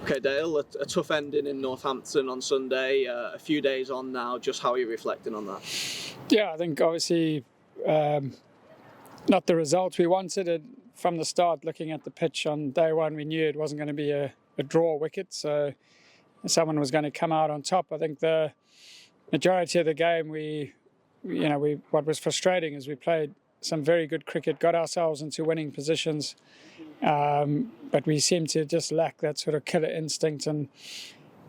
Okay, Dale, a tough ending in Northampton on Sunday. A few days on now. Just how are you reflecting on that? Yeah, I think obviously not the result we wanted from the start. Looking at the pitch on day one, we knew it wasn't going to be a draw wicket, so someone was going to come out on top. I think the majority of the game, what was frustrating is we played some very good cricket, got ourselves into winning positions, but we seemed to just lack that sort of killer instinct and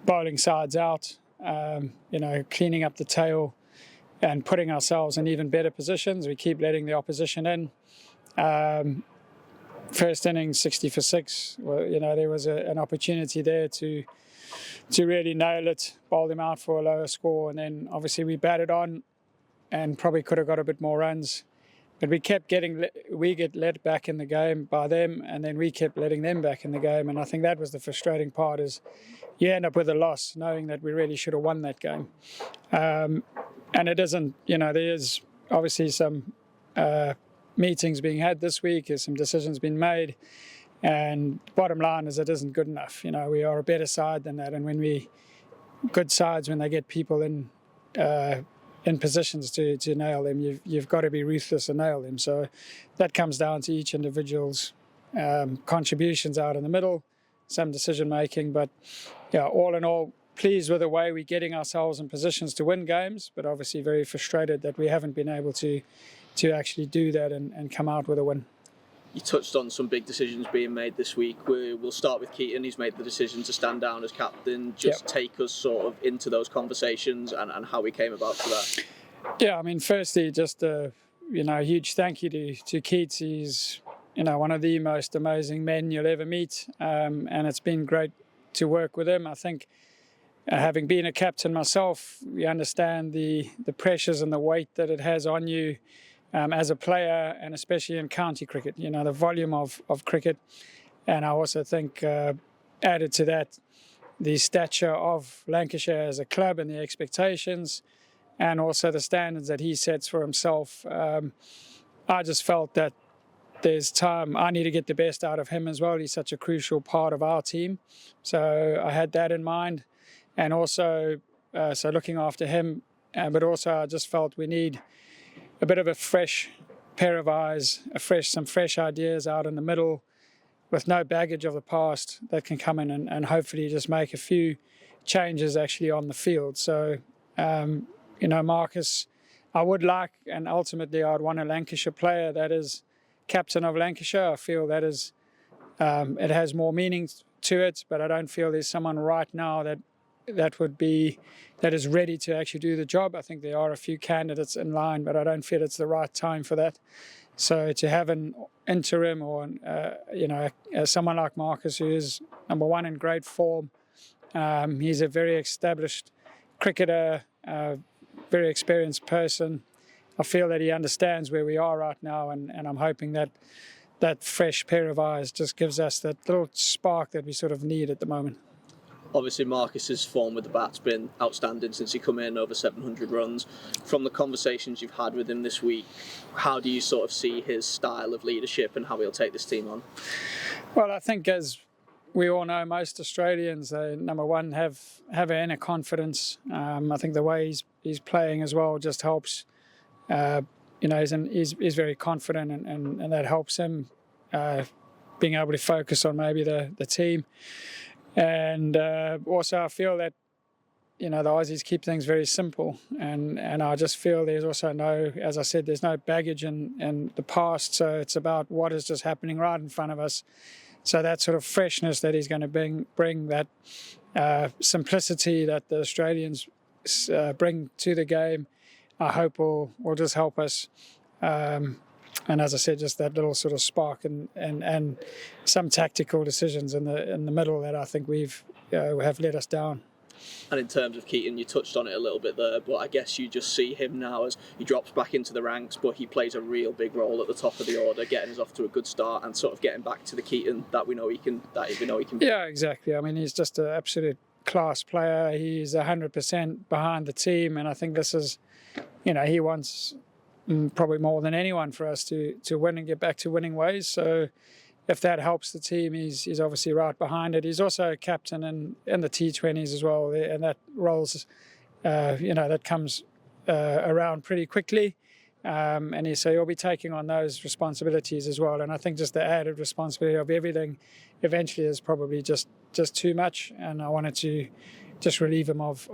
bowling sides out, cleaning up the tail and putting ourselves in even better positions. We keep letting the opposition in. First innings, 60 for 6. Well, there was an opportunity there to really nail it, bowl them out for a lower score, and then obviously we batted on and probably could have got a bit more runs. But we get let back in the game by them, and then we kept letting them back in the game. And I think that was the frustrating part, is you end up with a loss knowing that we really should have won that game. And it isn't, there's obviously some meetings being had this week, there's some decisions being made. And bottom line is it isn't good enough. We are a better side than that. And good sides, when they get people in positions to nail them, you've got to be ruthless and nail them. So that comes down to each individual's contributions out in the middle, some decision making. But yeah, all in all, pleased with the way we're getting ourselves in positions to win games, but obviously very frustrated that we haven't been able to actually do that and come out with a win. You touched on some big decisions being made this week. We'll start with Keaton. He's made the decision to stand down as captain. Just take us sort of into those conversations and how we came about to that. Yeah, I mean, firstly, just a huge thank you to Keats. He's one of the most amazing men you'll ever meet, and it's been great to work with him. I think having been a captain myself, you understand the pressures and the weight that it has on you. As a player, and especially in county cricket, the volume of cricket. And I also think added to that, the stature of Lancashire as a club and the expectations, and also the standards that he sets for himself. I just felt that there's time. I need to get the best out of him as well. He's such a crucial part of our team. So I had that in mind. And also, so looking after him, but also I just felt we need a bit of a fresh pair of eyes, some fresh ideas out in the middle with no baggage of the past that can come in and hopefully just make a few changes actually on the field. So, Marcus, I would like, and ultimately I'd want a Lancashire player that is captain of Lancashire. I feel that is, it has more meaning to it, but I don't feel there's someone right now that is ready to actually do the job. I think there are a few candidates in line, but I don't feel it's the right time for that. So to have an interim or someone like Marcus, who is number one in great form, he's a very established cricketer, very experienced person. I feel that he understands where we are right now, and I'm hoping that fresh pair of eyes just gives us that little spark that we sort of need at the moment. Obviously, Marcus's form with the bat's been outstanding since he come in, over 700 runs. From the conversations you've had with him this week, how do you sort of see his style of leadership and how he'll take this team on? Well, I think as we all know, most Australians, number one, have an inner confidence. I think the way he's playing as well just helps. He's very confident, and that helps him being able to focus on maybe the team. And also I feel that, the Aussies keep things very simple. And I just feel there's also as I said, there's no baggage in the past. So it's about what is just happening right in front of us. So that sort of freshness that he's going to bring that simplicity that the Australians bring to the game, I hope will just help us. And as I said, just that little sort of spark and some tactical decisions in the middle that I think have let us down. And in terms of Keaton, you touched on it a little bit there, but I guess you just see him now as he drops back into the ranks, but he plays a real big role at the top of the order, getting us off to a good start and sort of getting back to the Keaton that we know he can be. Yeah, exactly. I mean, he's just an absolute class player. He's 100% behind the team, and I think this is, he wants probably more than anyone for us to win and get back to winning ways. So if that helps the team, he's obviously right behind it. He's also a captain in the T20s as well, and that rolls, that comes around pretty quickly. And so he'll be taking on those responsibilities as well. And I think just the added responsibility of everything eventually is probably just too much. And I wanted to just relieve him of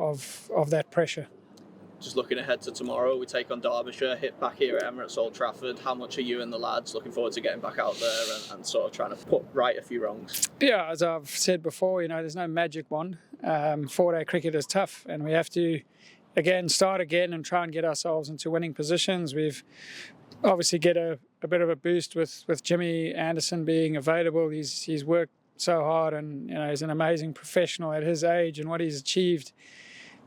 that pressure. Just looking ahead to tomorrow, we take on Derbyshire, hit back here at Emirates Old Trafford. How much are you and the lads looking forward to getting back out there and sort of trying to put right a few wrongs? Yeah, as I've said before, there's no magic wand. 4-day cricket is tough, and we have to start again and try and get ourselves into winning positions. We've obviously get a bit of a boost with Jimmy Anderson being available. He's worked so hard, and he's an amazing professional at his age, and what he's achieved,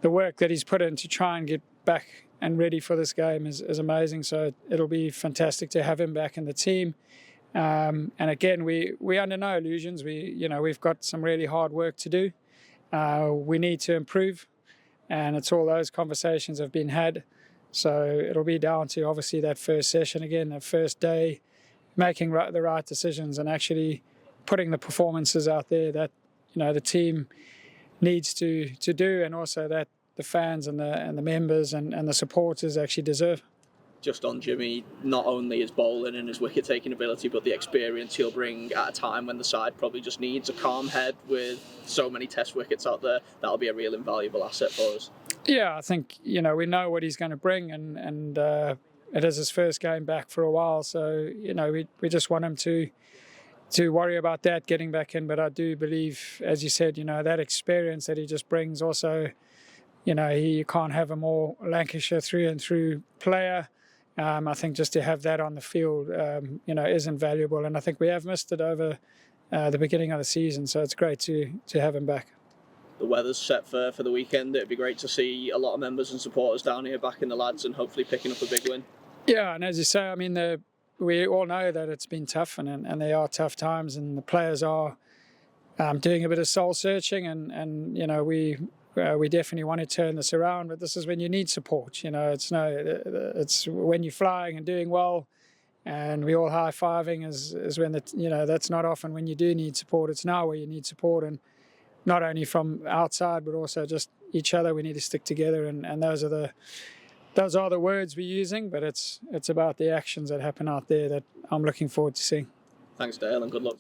the work that he's put in to try and get back and ready for this game is amazing. So it'll be fantastic to have him back in the team. And again, we under no illusions. We've got some really hard work to do. We need to improve, and it's all those conversations have been had. So it'll be down to obviously that first session again, that first day, making the right decisions and actually putting the performances out there that the team needs to do, and also that the fans and the members and the supporters actually deserve. Just on Jimmy, not only his bowling and his wicket-taking ability, but the experience he'll bring at a time when the side probably just needs a calm head with so many test wickets out there. That'll be a real invaluable asset for us. Yeah, I think, we know what he's going to bring, and it is his first game back for a while, so, we just want him to worry about that, getting back in. But I do believe, as you said, that experience that he just brings also, you can't have a more Lancashire through and through player. I think just to have that on the field, is invaluable. And I think we have missed it over the beginning of the season. So it's great to have him back. The weather's set for the weekend. It'd be great to see a lot of members and supporters down here backing the lads and hopefully picking up a big win. Yeah, and as you say, we all know that it's been tough, and they are tough times, and the players are doing a bit of soul searching, and we definitely want to turn this around. But this is when you need support. It's when you're flying and doing well, and we all high-fiving is when that's not often when you do need support. It's now where you need support, and not only from outside but also just each other. We need to stick together, and those are the words we're using, but it's about the actions that happen out there that I'm looking forward to seeing. Thanks, Dale, and good luck.